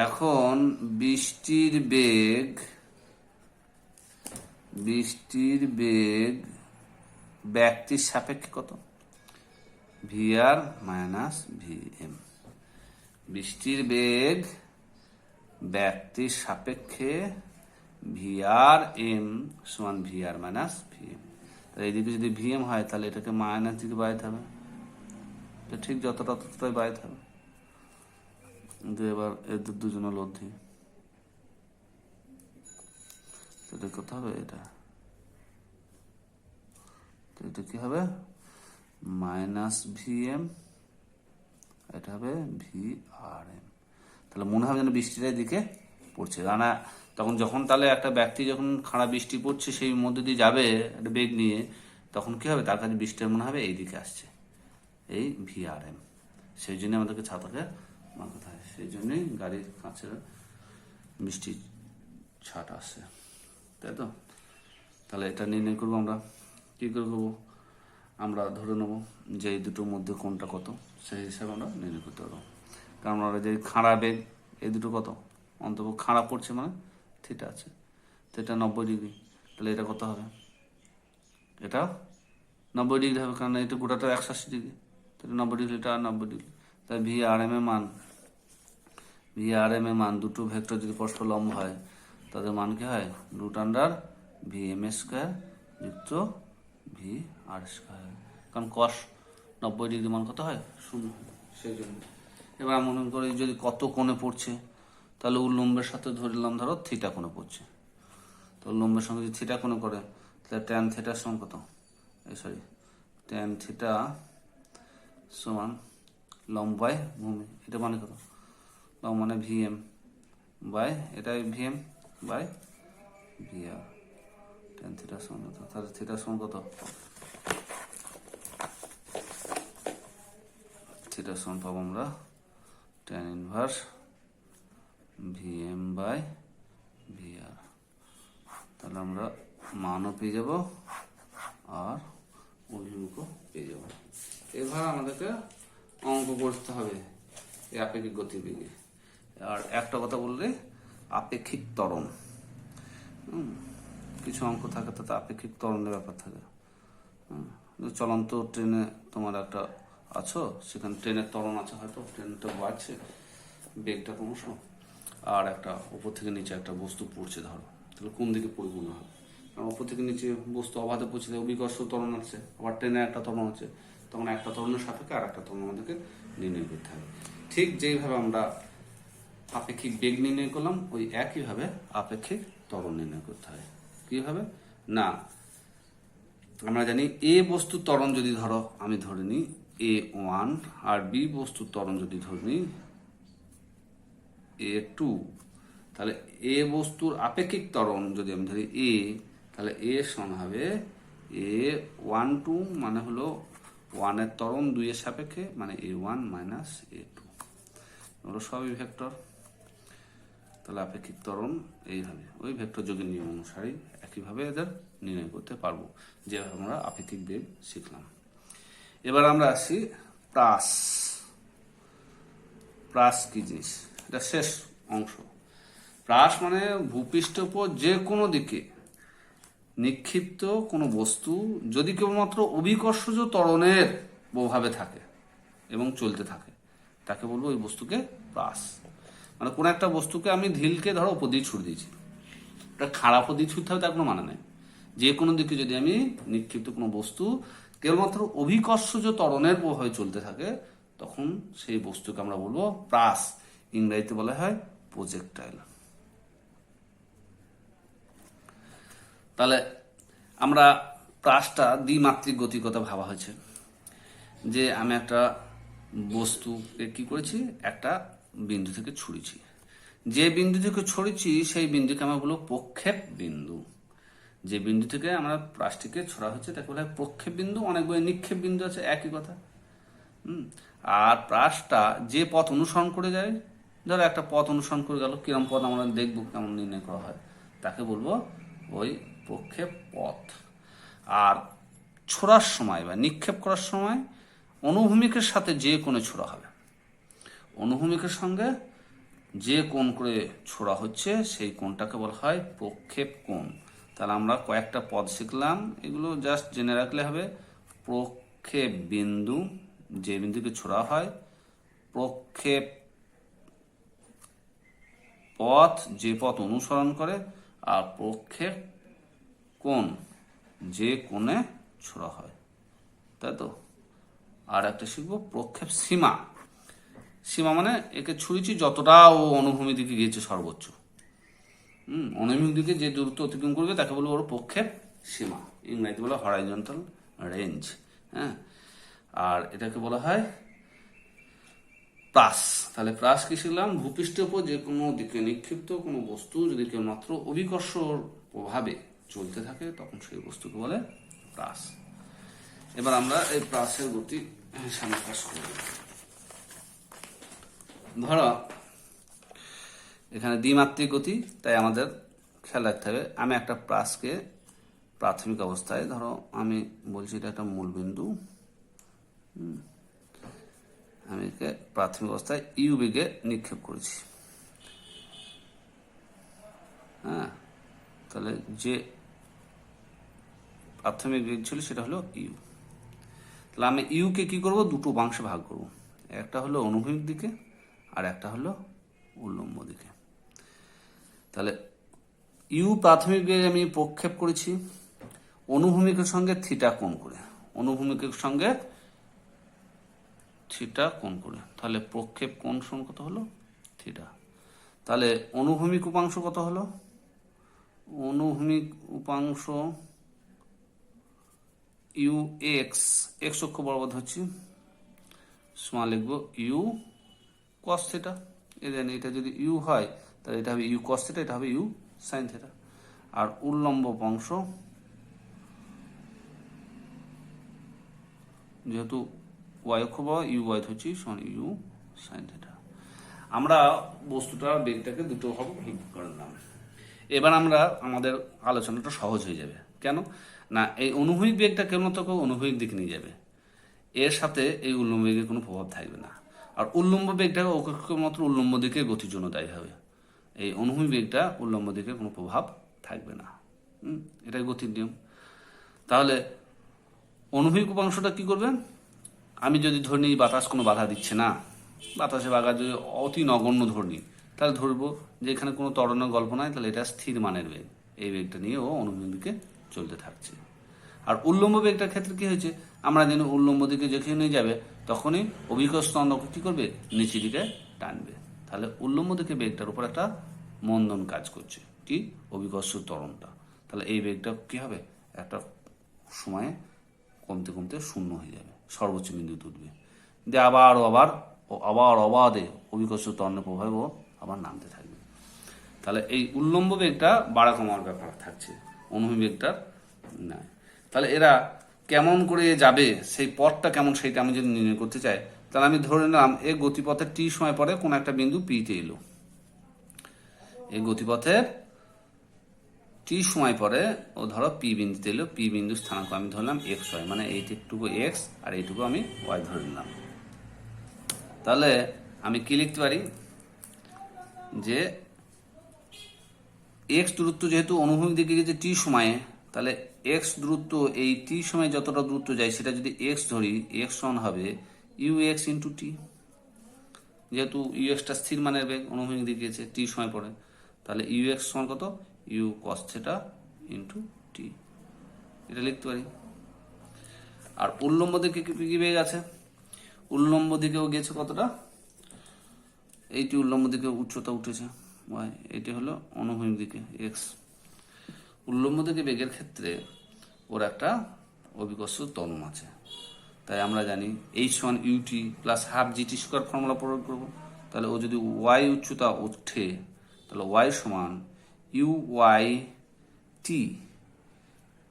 এখন বৃষ্টির বেগ ব্যক্তির সাপেক্ষে কত, ভি আর মাইনাস ভি এম। বৃষ্টির বেগ ব্যক্তির সাপেক্ষে ভি আর এম সমান ভি আর মাইনাস ভি এম। এইদিকে যদি ভি এম হয় তাহলে এটাকে মাইনাস দিকে বাড়াইতে হবে, তো ঠিক যতটা ততটাই বাড়াইতে হবে। কিন্তু এবার এদের দুজনে লব্ধি, সেটা কত হবে, এটা কি হবে মাইনাস ভি এম, এটা হবে ভি আর এম। তাহলে মনে হবে যেন বৃষ্টিটার দিকে পড়ছে, না তখন যখন তাহলে একটা ব্যক্তি যখন খাড়া বৃষ্টি পড়ছে সেই মধ্যে দিয়ে যাবে একটা বেগ নিয়ে, তখন কি হবে, তার কাছে বৃষ্টির মনে হবে এই দিকে আসছে, এই ভি আর এম। সেই জন্য আমাদেরকে ছাতাকে মাখাতে হয়, সেই জন্যই গাড়ির কাছের বৃষ্টির ছাট আসে, তাই তো। তাহলে এটা নির্ণয় করবো আমরা, কী করে করবো, আমরা ধরে নেবো যে এই দুটোর মধ্যে কোনটা কত, সেই হিসাবে আমরা নির্ণয় করতে পারবো। কারণ আমরা যে খাড়া বেগ এই দুটো কত, অন্তত খাড়া পড়ছে মানে থিটা আছে, থিটা 90 ডিগ্রি, তাহলে এটা কত হবে, এটা 90 ডিগ্রি হবে, কারণ এটা গোটাটা 180 ডিগ্রি, তাহলে 90 ডিগ্রি, এটা 90 ডিগ্রি। তাই ভি আর এম এর মান দুটো ভেক্টর যদি পরস্পর লম্ব হয় তাদের মান কি হয়, root under V M square যুক্ত ভি আর স্কোয়ার, কারণ কস 90 ডিগ্রি মান কত হয়, 0, সেই জন্য। এবার মনে করি যদি কত কোণে পড়ছে, তাহলে উল্লম্বের সাথে ধরলাম ধরো থিটা কোণে পড়ছে, তো উল্লম্বের সঙ্গে যদি থিটা কোণে করে তাহলে ট্যান থিটার সমান কত, ট্যান থিটা সমান লম্ব বাই ভূমি, এটা মানে কত, লম্ব মানে ভি এম বাই, এটাই V M by V R, tan থিটার সমান কত, তাহলে থিটার সমান কত, থিটার সমান পাবো আমরা tan inverse V M by V R. তাহলে আমরা মানও পেয়ে যাব আর অভিমুখও পেয়ে যাব। এবার আমাদেরকে অঙ্ক করতে হবে এই আপেক্ষিক গতিবেগে। আর একটা কথা বললে, আপেক্ষিক ত্বরণ, কিছু অঙ্ক থাকে তাতে আপেক্ষিক ত্বরণের ব্যাপার থাকে। চলন্ত ট্রেনে তোমার একটা আছো, সেখানে ট্রেনের ত্বরণ আছে, হয়তো ট্রেনটা বাড়ছে বেগটা ক্রমশ, আর একটা উপর থেকে নিচে একটা বস্তু পড়ছে ধরো, তাহলে কোন দিকে পরিপূর্ণ হবে, কারণ উপর থেকে নিচে বস্তু অবাধে পড়ছে, অবিকর্ষ ত্বরণ আছে, আবার ট্রেনে একটা ত্বরণ আছে, তখন একটা ত্বরণের সাপেক্ষে আর একটা ত্বরণ আমাদেরকে নির্ণয় করতে হবে। ঠিক যেইভাবে আমরা আপেক্ষিক বেগ নির্ণয় করলাম, ওই একইভাবে আপেক্ষিক ত্বরণ নির্ণয় করতে হয়। কিভাবে না, আমরা জানি এ বস্তুর ত্বরণ যদি ধরো আমি ধরে নিই A1 আর বি বস্তুর ত্বরণ যদি ধরে নিই A2, তাহলে এ বস্তুর আপেক্ষিক ত্বরণ যদি আমি ধরি এ, তাহলে এ সমান হবে A12 মানে হলো 1 এর ত্বরণ 2 এর সাপেক্ষে, মানে A1 মাইনাস A2, ওগুলো সবই ভেক্টর। তাহলে আপেক্ষিক ত্বরণ এইভাবে ওই ভেক্টর যোগের নিয়ম অনুসারে একইভাবে এদের নির্ণয় করতে পারবো, যেভাবে আমরা আপেক্ষিক বেগ শিখলাম। এবার আমরা আসি প্রাস। প্রাস কি জিনিস, এটা শেষ অংশ। প্রাস মানে ভূপৃষ্ঠের উপর যে কোনো দিকে নিক্ষিপ্ত কোনো বস্তু যদি কেবলমাত্র অভিকর্ষজ ত্বরণের প্রভাবে থাকে এবং চলতে থাকে, তাকে বলবো ওই বস্তুকে প্রাস। মানে কোনো একটা বস্তুকে আমি ঢিলকে ধরো উপর দিয়ে ছুড়ে দিয়েছি, এটা খারাপ উপর দিয়ে ছুটতে হবে তার কোনো মানে নেই। যে কোনো দিকে যদি আমি নিক্ষিপ্ত কোনো বস্তু কেবলমাত্র অভিকর্ষজ ত্বরণের প্রভাবে চলতে থাকে, তখন সেই বস্তুকে আমরা বলবো প্রাস। ইংরেজিতে বলা হয় প্রজেক্টাইল। তাহলে আমরা প্রাসটা দ্বিমাত্রিক গতির কথা ভাবা হয়েছে, যে আমি একটা বস্তুকে কি করেছি, একটা বিন্দু থেকে ছুঁড়েছি, যে বিন্দু থেকে ছড়িয়েছি সেই বিন্দুকে আমরা বলবো প্রক্ষেপ বিন্দু। যে বিন্দু থেকে আমরা প্রাসটিকে ছড়া হচ্ছে তাকে বলা হয় প্রক্ষেপ বিন্দু। অনেক বই নিক্ষেপ বিন্দু আছে, একই কথা। আর প্রাসটা যে পথ অনুসরণ করে যায়, ধরো একটা পথ অনুসরণ করে গেল, কিরম পথ আমরা দেখবো কেমন নির্ণয় করা হয়, তাকে বলবো ওই প্রক্ষেপ পথ। আর ছোড়ার সময় বা নিক্ষেপ করার সময় অনুভূমিকের সাথে যে কোণে ছোড়া হবে, অনুভূমিকের সঙ্গে যে কোণ করে ছোড়া হচ্ছে সেই কোণটাকে বলা হয় প্রক্ষেপ কোণ। তাহলে আমরা কয়েকটা পদ শিখলাম, এগুলো জাস্ট জেনে রাখলে হবে। প্রক্ষেপ বিন্দু, যে বিন্দুকে ছোড়া হয়, প্রক্ষেপ পথ, যে পথ অনুসরণ করে, আর প্রক্ষেপ কোণ, যে কোণে ছোড়া হয়, তাই তো। আর একটা শিখবো প্রক্ষেপ সীমা। সীমা মানে একে ছুঁড়েছি যতটা ও অনুভূমি দিকে গিয়েছে সর্বোচ্চ, অনুভূমিক দিকে যে দূরত্ব অতিক্রম করবে তাকে বলবো ওর প্রক্ষেপ সীমা। ইংরেজিতে বলা হরাইজন্টাল রেঞ্জ। হ্যাঁ, আর এটাকে বলা হয় প্রাস। তাহলে প্রাস কি শিখলাম, ভূপৃষ্ঠের উপর যে কোনো দিকে নিক্ষিপ্ত কোনো বস্তু যদি কেবলমাত্র অভিকর্ষর প্রভাবে চলতে থাকে, তখন সেই বস্তুকে বলে প্রাস। এবার আমরা এই প্রাসের গতি সামনে পাস করব। ধরো এখানে দ্বিমাত্রিক গতি, তাই আমাদের খেয়াল রাখতে হবে। আমি একটা প্রাসকে প্রাথমিক অবস্থায়, ধরো আমি বলছি এটা একটা মূল বিন্দু, আমি একে প্রাথমিক অবস্থায় ইউ বেগে নিক্ষেপ করেছি। হ্যাঁ, তাহলে যে প্রাথমিক বেগ ছিল সেটা হলো ইউ। তাহলে আমি ইউকে কি করব, দুটো অংশে ভাগ করব, একটা হলো অনুভূমিক দিকে আর একটা হলো উল্লম্ব দিকে। তাহলে ইউ প্রাথমিক বেগ আমি প্রক্ষেপ করেছি অনুভূমিকের সঙ্গে থিটা কোণ করে, অনুভূমিকের সঙ্গে থিটা কোণ করে। তাহলে প্রক্ষেপ কোণ সমান কত হলো, থিটা। তাহলে অনুভূমিক উপাংশ কত হলো, অনুভূমিক উপাংশ ইউ এক্স, এক্স অক্ষ বরাবর হচ্ছে, সমান লিখবো ইউ কস থিটা। এটা যদি ইউ হয় তাহলে এটা হবে ইউ কস থিটা, এটা হবে ইউ সাইন থিটা। আর উল্লম্ব উপাংশ যেহেতু ওয়াই অক্ষ বা ইউ ওয়াই হচ্ছে সমান ইউ সাইন থিটা। আমরা বস্তুটার বেগটাকে দুটো ভাবে ভাগ করে নিলাম। এবার আমরা আমাদের আলোচনাটা সহজ হয়ে যাবে। কেন না, এই অনুভূমিক বেগটা কেবলমাত্র অনুভূমিক দিকে নিয়ে যাবে, এর সাথে এই উল্লম্ব বেগের কোনো প্রভাব থাকবে না। আর উল্লম্ব বেগটা কেবলমাত্র উল্লম্ব দিকে গতির জন্য দায়ী হবে, এই অনুভূমিক বেগটা উল্লম্ব দিকে কোনো প্রভাব থাকবে না। এটাই গতির নিয়ম। তাহলে অনুভূমিক উপাংশটা কি করবেন, আমি যদি ধরে নিই বাতাস কোনো বাধা দিচ্ছে না, বাতাসে বাধা যদি অতি নগণ্য ধরে নিই, তাহলে ধরবো যে এখানে কোনো ত্বরণের গল্প নাই, তাহলে এটা স্থির মানের বেগ, এই বেগটা নিয়ে ও অনুভূমিক দিকে চলতে থাকছে। আর উল্লম্ব বেগটার ক্ষেত্রে কি হয়েছে, আমরা যেন উল্লম্ব দিকে যেখানে যাবে তখনই অভিকর্ষ তরঙ্গকে কি করবে, নিচের দিকে টানবে। তাহলে তাহলে উল্লম্ব দিকে বেগটার উপর একটা মন্দন কাজ করছে, কি অভিকর্ষ ত্বরণটা। তাহলে এই বেগটা কি হবে, একটা সময়ে কমতে কমতে শূন্য হয়ে যাবে, সর্বোচ্চ বিন্দুতে উঠবে, দিয়ে আবার অবাধে অভিকর্ষ ত্বরণের প্রভাবে আবার নামতে থাকবে। তাহলে এই উল্লম্ব বেগটা বাড়া কমার ব্যাপার থাকছে, অনুভূমিক বেগটার নয়। তাহলে এরা কেমন করে যাবে, সেই পথটা কেমন, সেইটা আমি যদি নির্ণয় করতে চাই, তাহলে আমি ধরে নিলাম এই গতিপথের টি সময় পরে কোন একটা বিন্দু পিতে এলো। এই গতিপথের টি সময় পরে ও ধরো পি বিন্দুতে এলো, পি বিন্দু স্থানাঙ্ক আমি ধরলাম এক্স ওয়াই, মানে এইটুকু এক্স আর এইটুকু আমি ওয়াই ধরে নিলাম। তাহলে আমি কি লিখতে পারি, যে এক্স দূরত্ব যেহেতু অনুভূমিক দিকে গেছে টি সময়ে, তাহলে এক্স দূরত্ব এই টি সময়ে যতটা দূরত্ব যায় সেটা যদি এক্স ধরি, এক্স সমান হবে ইউ এক্স ইন্টু টি, যেহেতু ইউ এক্সটা স্থির মানের বেগ অনুভূমিক দিকে গেছে টি সময় পরে, তাহলে ইউ এক্স সমান কত, ইউ কস থিটা ইন্টু টি, এটা লিখতে পারি। আর উল্লম্ব দিকে কি বেগ আছে, উল্লম্ব দিকেও গেছে কতটা, এইটি উল্লম্ব দিকে উচ্চতা উঠেছে ওয়াই, এটি হলো অনুভূমিক দিকে এক্স। উল্লম্ব দিকে বেগের ক্ষেত্রে ওর একটা অভিকর্ষ ত্বরণ আছে, তাই আমরা জানি এইচ সমান U T plus half G T square formula প্রয়োগ করবো। তাহলে ও যদি ওয়াই উচ্চতা ওঠে, তাহলে ওয়াই সমান U Y T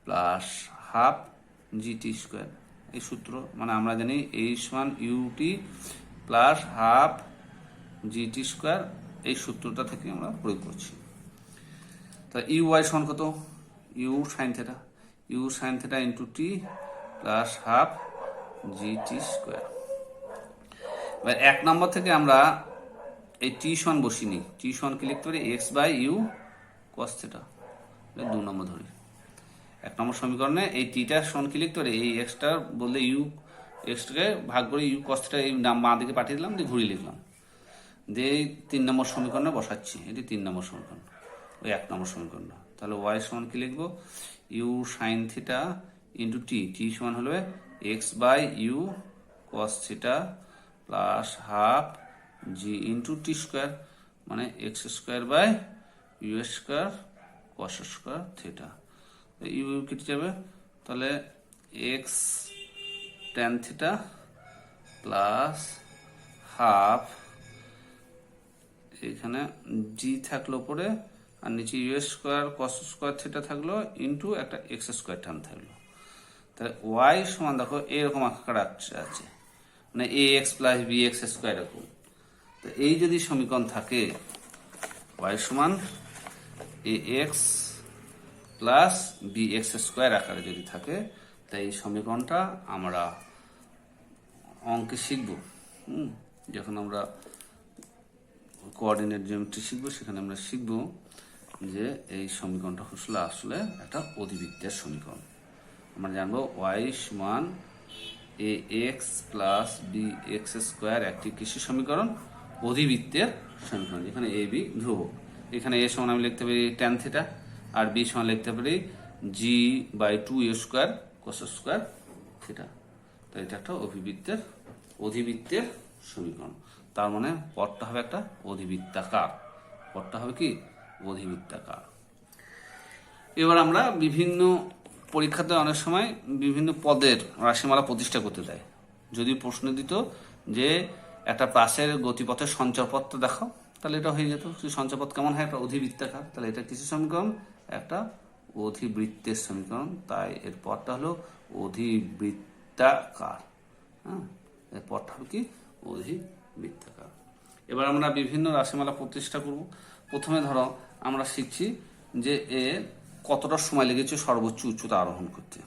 plus half G T square, এই সূত্র মানে আমরা জানি এইচ সমান U T plus half G T square, এই সূত্রটা থেকে আমরা প্রয়োগ করছি। তাহলে ইউ ওয়াই সমান কত, U sine theta, U sine theta into T plus half G T square. এবার 1 নম্বর থেকে আমরা এই টি সমান বসিনি, টি সমান কি লিখতে পারি, X by U cos theta, 2 number ধরি। 1 নম্বর সমীকরণে এই টিটা সমান কি লিখতে পারি, এই এক্সটা বললে ইউ এক্সটাকে ভাগ করে ইউ কস থেটা এই নাম বাঁ দিকে পাঠিয়ে দিলাম, দিয়ে ঘুরিয়ে লিখলাম, দিয়ে 3 নম্বর সমীকরণে বসাচ্ছি, এটি 3 নম্বর সমীকরণ, ওই 1 নম্বর সমীকরণটা। তাহলে ওয়াই সমান কি লিখবো, U sine theta into T, T সমান হলো X by U cos theta plus half G into T square, মানে X square by U square cos square theta, U কেটে যাবে, তাহলে X tan theta plus half, এখানে G থাকলো উপরে আর নিচে U square cos square theta থাকলো ইন্টু একটা এক্স স্কোয়ার টার্ম থাকলো। তাহলে ওয়াই সমান দেখো এরকম আকার আছে, মানে A X plus B X square এরকম। তো এই যদি সমীকরণ থাকে ওয়াই সমান A X plus B X square আকারে যদি থাকে, তাই এই সমীকরণটা আমরা অঙ্কে শিখব, যখন আমরা কোঅর্ডিনেট জিওমেট্রি শিখবো সেখানে আমরা শিখব যে এই সমীকরণটা আসলে একটা অধিবৃত্তের সমীকরণ। আমরা জানবো ওয়াই সমান A X plus B X square একটি কৃষি সমীকরণ, অধিবৃত্তের সমীকরণ, যেখানে এ বি ধ্রুবক। এখানে এ সমান আমি লিখতে পারি ট্যান থিটা, আর বি সমান লিখতে পারি G by 2 A square cos square theta. তো এটা একটা অধিবৃত্তের সমীকরণ, তার মানে পথটা হবে একটা অধিবৃত্তাকার, পথটা হবে কি অধিবৃত্তাকার। এবার আমরা বিভিন্ন পরীক্ষাতে অনেক সময় বিভিন্ন পদের রাশিমালা প্রতিষ্ঠা করতে দেয়। যদি প্রশ্ন দিত যে একটা পাশের গতিপথের সঞ্চয়পথটা দেখাও, তাহলে এটা হয়ে যেত, সঞ্চয়পথ কেমন হয়, একটা অধিবৃত্তাকার, তাহলে এটা কিছু সমীকরণ, একটা অধিবৃত্তের সমীকরণ, তাই এর পথটা হলো অধিবৃত্তাকার। হ্যাঁ, এর পথটা হবে কি অধিবৃত্তাকার। এবার আমরা বিভিন্ন রাশিমালা প্রতিষ্ঠা করব। প্রথমে ধরো আমরা শিখছি যে এ কতটা সময় লেগেছে সর্বোচ্চ উচ্চতা আরোহণ করতে।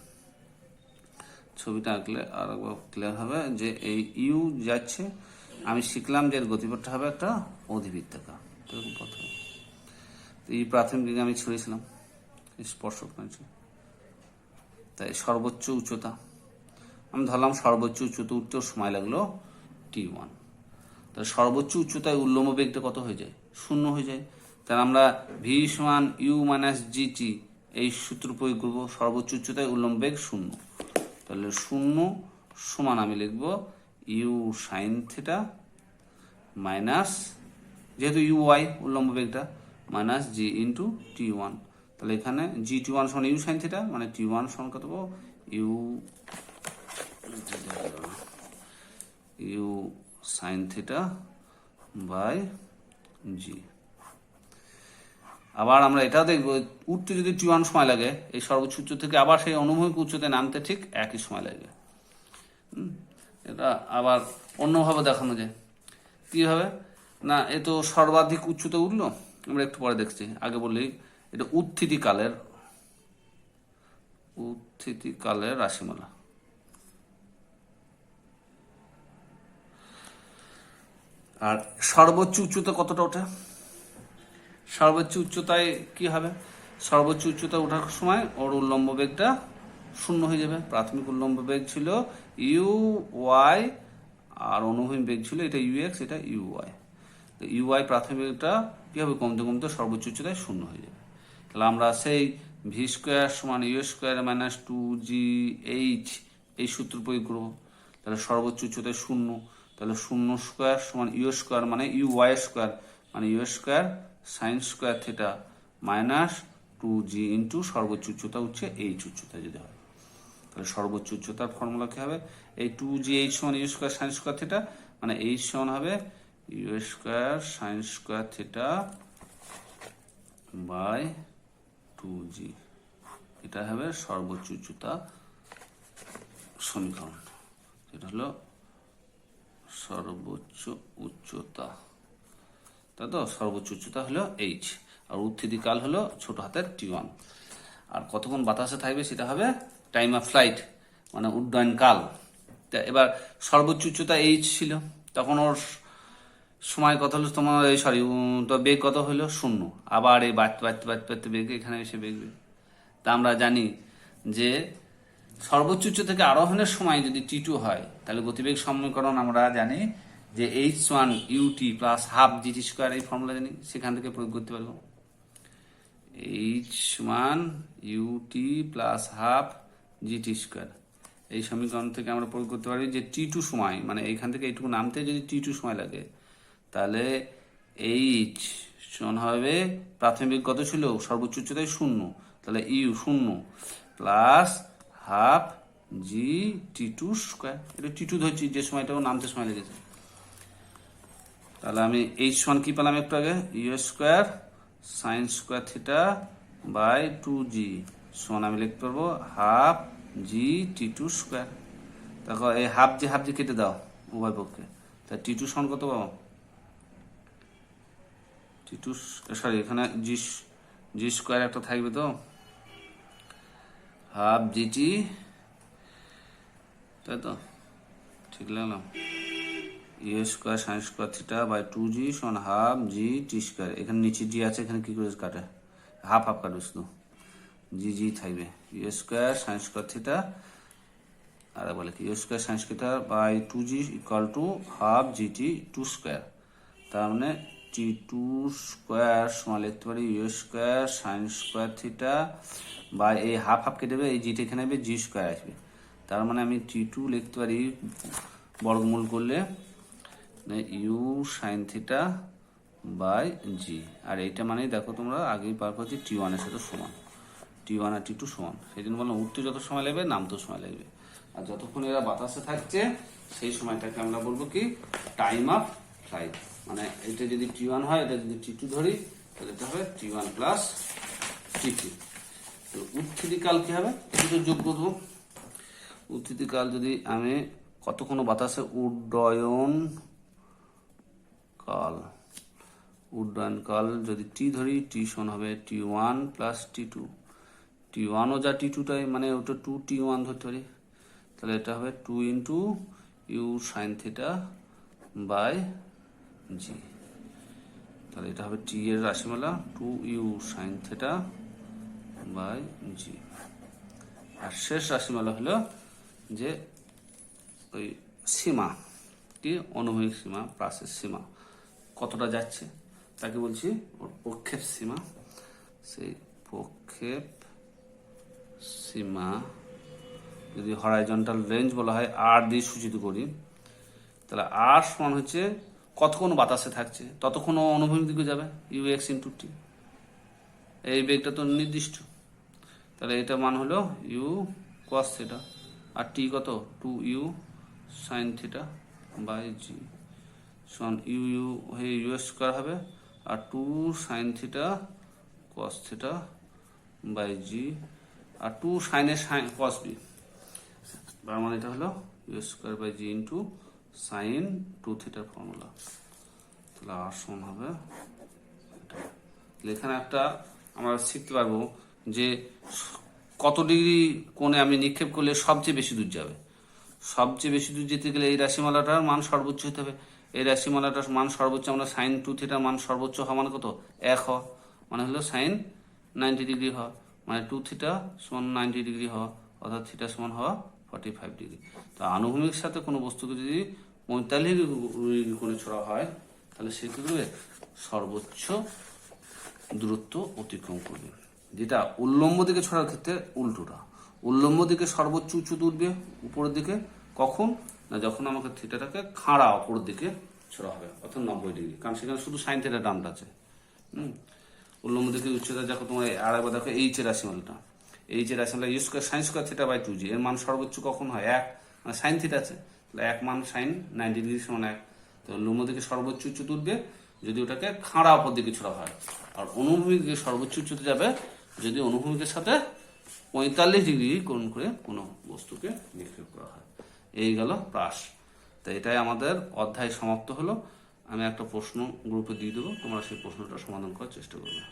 ছবিটা আঁকলে আর একবার ক্লিয়ার হবে যে এই ইউ যাচ্ছে, আমি শিখলাম যে এর গতিপথটা হবে একটা অধিবৃত্তাকার। প্রথমে এই প্রাথমিক দিকে আমি ছড়িয়েছিলাম স্পর্শক নিচে, তাই সর্বোচ্চ উচ্চতা আমি ধরলাম, সর্বোচ্চ উচ্চতা উঠতেও সময় লাগলো t1। তাহলে সর্বোচ্চ উচ্চতায় উল্লম্ব বেগটা কত হয়ে যায়, 0 হয়ে যায়। তাহলে আমরা ভি সমান ইউ মাইনাস জিটি এই সূত্র প্রয়োগ করবো, সর্বোচ্চ উচ্চতায় উল্লম্ব বেগ 0। তাহলে 0 সমান আমি লিখব ইউ সাইন থিটা মাইনাস যেহেতু ইউ ওয়াই উল্লম্ব বেগটা মাইনাস জি ইন্টু টি ওয়ান, তাহলে এখানে জি টি ওয়ান সমান ইউ সাইন থিটা, মানে টি ওয়ান সমান কত পাবো ইউ সাইন থিটা বাই জি। আবার আমরা এটাও দেখবো উঠতে যদি টি ওয়ান সময় লাগে, এই সর্বোচ্চ উচ্চ থেকে আবার সেই অনুভূমিক উচ্চতে নামতে ঠিক একই সময় লাগবে। এটা আবার অন্যভাবে দেখানো যায় কিভাবে, না এ তো সর্বাধিক উচ্চতে উঠলো, আমরা একটু পরে দেখছি, আগে বললি এটা উত্থিতিকালের রাশিমালা। আর সর্বোচ্চ উচ্চতা কতটা ওঠে, সর্বোচ্চ উচ্চতায় কি হবে, সর্বোচ্চ উচ্চতা ওঠার সময় ওর উল্লম্ব বেগটা শূন্য হয়ে যাবে। প্রাথমিক উল্লম্ব বেগ ছিল ইউ ওয়াই আর অনুভূমিক বেগ ছিল এটা ইউ এক্স, এটা ইউ ওয়াই। ইউ ওয়াই প্রাথমিক বেগটা কি হবে, কমতে কমতে সর্বোচ্চ উচ্চতায় শূন্য হয়ে যাবে। তাহলে আমরা সেই ভি স্কোয়ার সমান U square minus two G H এই সূত্র প্রয়োগ করবো। তাহলে সর্বোচ্চ উচ্চতায় শূন্য, তাহলে শূন্য স্কোয়ার সমান ইউ স্কোয়ার মানে ইউ ওয়াই স্কোয়ার মানে U square sine square theta minus two G into সর্বোচ্চ উচ্চতা হচ্ছে এইচ উচ্চতা যদি হয়, তাহলে সর্বোচ্চ উচ্চতার ফর্মুলা কি হবে, এই টু জি এইচ সমান U square sine square theta মানে এইচ সমান হবে U square sine square theta by two G. এটা হবে সর্বোচ্চ উচ্চতা সমীকরণ, যেটা হলো সর্বোচ্চ উচ্চতা, তাই তো সর্বোচ্চ উচ্চতা হলো এইচ, আর উত্থিতিকাল হলো ছোট হাতের টি ওয়ান। আর কতক্ষণ বাতাসে থাকবে সেটা হবে টাইম অফ ফ্লাইট মানে উড্ডয়ন কাল। এবার সর্বোচ্চ উচ্চতা এইচ ছিল, তখন ওর সময় কত হলো তোমার তো বেগ কত হলো শূন্য, আবার এই বাড়তে বাড়তে বাড়তে বাড়তে বেগ এখানে এসে বেগবে। তা আমরা জানি যে সর্বোচ্চ উচ্চ থেকে আরোহণের সময় যদি টি টু হয়, তাহলে গতিবেগ সমীকরণ আমরা জানি যে H one U T plus half G T square, এই ফর্মুলা জানি, সেখান থেকে প্রয়োগ করতে পারবো। H one U T plus half G T square, এই সমীকরণ থেকে আমরা প্রয়োগ করতে পারি যে টি টু সময় মানে এইখান থেকে এইটুকু নামতে যদি টি টু সময় লাগে, তাহলে এইচ সমান হবে প্রাথমিক কত ছিল সর্বোচ্চ উচ্চতায় শূন্য, তাহলে ইউ শূন্য plus half G T two square, এটা টি টু ধরছি যে সময়টাও নামতে সময় লেগেছে। তাহলে আমি এইচ সমান কি পেলাম একটু আগে, U square sine square theta by two G সমান আমি লিখতে পারবো half G T two square. দেখো এই হাফ জি কেটে দাও উভয় পক্ষে, তা টি টু সমান কত পাবো, টি টু সরি এখানে জি স্কোয়ার একটা থাকবে তো হাফ জিটি, তাই তো ঠিক লাগলাম, U square sine square theta by two G সমান হাফ জি টি স্কোয়ার। এখানে নিচে জি আছে, এখানে কি করে কাটে, হাফ হাফ কাটবে শুধু, জি থাকবে U square sine square theta আর বলে কি U square sine square by two G equal to half G T two square. তার মানে টি টু স্কোয়ার সমান লিখতে পারি U square sine square theta বা এই হাফ হাফ কেটে দেবে, এই জিটা এখানে আসবে জি স্কোয়ার আসবে। তার মানে আমি টি টু লিখতে পারি বর্গমূল করলে you sine theta by G, আর এইটা মানে দেখো তোমরা আগেই পার করছি টি ওয়ানের সাথে সমান, টি ওয়ান আর টি টু সমান, সেই জন্য বললাম উঠতে যত সময় লাগবে নামতেও সময় লাগবে। আর যতক্ষণ এরা বাতাসে থাকছে সেই সময়টাকে আমরা বলবো কি টাইম অফ ফ্লাইট, মানে এটা যদি টি ওয়ান হয় এটা যদি টি টু ধরি তাহলে এটা হবে টি ওয়ান প্লাস টি টু। তো উত্থিতিকাল কি হবে একটু যোগ করবো, উত্থিতিকাল যদি আমি কতক্ষণ বাতাসে উড্ডয়ন কাল যদি টি ধরি টি সমান হবে টি ওয়ান প্লাস টি টু, টি ওয়ানও যা টি টুটাই মানে ওটা টু টি ওয়ান ধরতে পারি, তাহলে এটা হবে two into U sine theta by G, তাহলে এটা হবে টি এর রাশিমালা two U sine theta by G. আর শেষ রাশিমালা হলো যে ওই সীমা কি অনুভূমিক সীমা প্রাসের সীমা কতটা যাচ্ছে তাকে বলছি ওর প্রক্ষেপ সীমা। সেই প্রক্ষেপ সীমা যদি হরাইজন্টাল রেঞ্জ বলা হয় আর দিয়ে সূচিত করি, তাহলে আর সমান হচ্ছে কতক্ষণ বাতাসে থাকছে ততক্ষণ ও অনুভূমিক দিকে যাবে, ইউ এক্স ইন্টু টি। এই বেগটা তো নির্দিষ্ট, তাহলে এটা মান হলো ইউ কস থিটা, আর টি কত 2u sign theta by G সমান ইউ ইউ হয়ে ইউ স্কোয়ার হবে, আর 2 sine theta cos theta by G, আর 2 সাইনের সাইন কস বি, তার মানে এটা হলো U square by G into sine 2 থিটার ফর্মুলা। তাহলে আর সমান হবে এখানে একটা আমরা শিখতে পারবো যে কত ডিগ্রি কোণে আমি নিক্ষেপ করলে সবচেয়ে বেশি দূর যাবে। সবচেয়ে বেশি দূর যেতে গেলে এই রাশিমালাটার মান সর্বোচ্চ হতে হবে। এই রাশিমালাটার মান সর্বোচ্চ আমরা সাইন 2 থিটার মান সর্বোচ্চ হওয়া মানে কত 1 হওয়া, মানে হলো সাইন 90 ডিগ্রি হওয়া, মানে 2 থিটা সমান 90 ডিগ্রি হওয়া, অর্থাৎ থিটা সমান হওয়া 45 ডিগ্রি। তো আনুভূমিক সাথে কোনো বস্তুকে যদি 45 ডিগ্রি কোণে ছোড়া হয় তাহলে সে কি করবে, সর্বোচ্চ দূরত্ব অতিক্রম করবে। যেটা উল্লম্ব দিকে ছড়ার ক্ষেত্রে উল্টোটা, উল্লম্ব দিকে সর্বোচ্চ উঁচু উঠবে উপরের দিকে, কখন না যখন আমাকে থিটাটাকে খাড়া অপরের দিকে ছড়া হবে, অর্থাৎ 90 ডিগ্রি, কারণ সেখানে শুধু সাইন থিটার দামটা আছে। উল্লম্ব দিকে উচ্চতা দেখো তোমার আর একবার দেখো এইচ এর রাশিমালাটা, এইচ এর রাশিমালা U square sine square theta by 2জি, এর মান সর্বোচ্চ কখন হয় 1, মানে সাইন থিটা আছে, তাহলে 1 মান সাইন 90 ডিগ্রি সমান 1। তো উল্লম্ব দিকে সর্বোচ্চ উচ্চতা উঠবে যদি ওটাকে খাড়া অপর দিকে ছোড়া হয়, আর অনুভূমিক দিকে সর্বোচ্চ উচ্চতা যাবে যদি অনুভূমিকের সাথে 45 ডিগ্রি কোণ করে কোনো বস্তুকে নিক্ষেপ করা হয়। এই গেল প্রাস। তো এটাই আমাদের অধ্যায় সমাপ্ত হলো। আমি একটা প্রশ্ন গ্রুপে দিয়ে দেবো, তোমরা সেই প্রশ্নটা সমাধান করার চেষ্টা করবে।